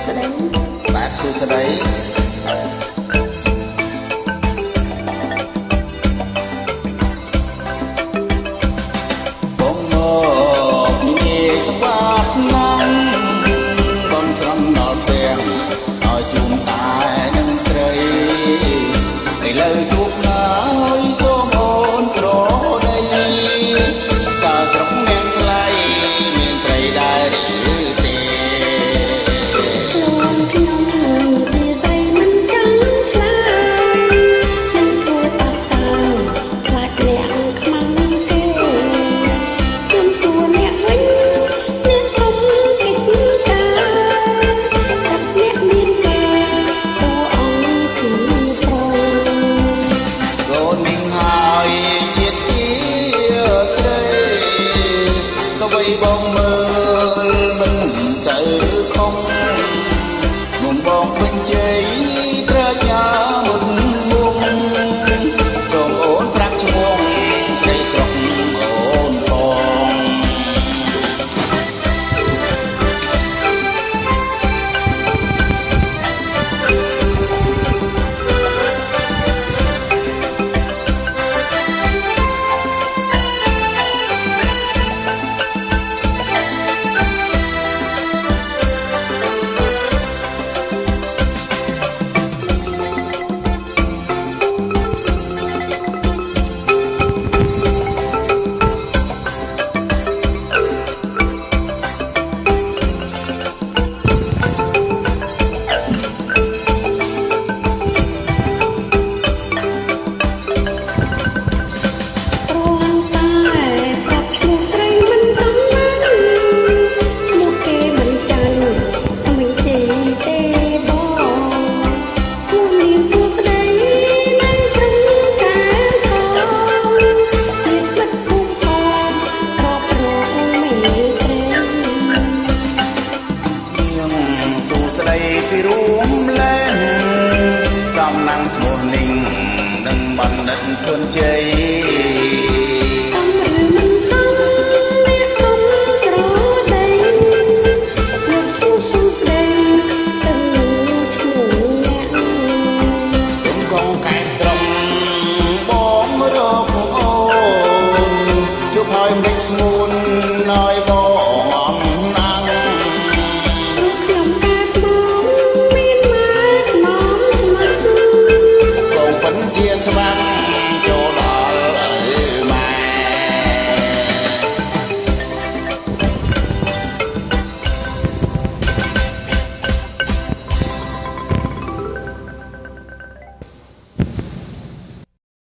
ស្ដីបាទសួស្ដីបងមកពីស្វាប់ណាំបងស្រំដល់ទាំងឲ្យជុំតែនឹងស្រីឥឡូវជួបហើយសូមអូនក្រដីតើស្រុកនាងថ្លៃមានស្រីដែរឬទេខ្លួនខ្ញុំជាស្រីមិនចង់ខ្លាចនឹងធ្វើតោះតើខ្លាចអ្នកខ្មាំងទេខ្ញុំសួរអ្នកវិញអ្នកធំកិច្ចការទឹកអ្នកមានការតួអង្គគឺប្រកូនមីងហើយជាតិជាស្រីក៏បីបងមើលមិនសូវខំមុំបងពេញជ័យ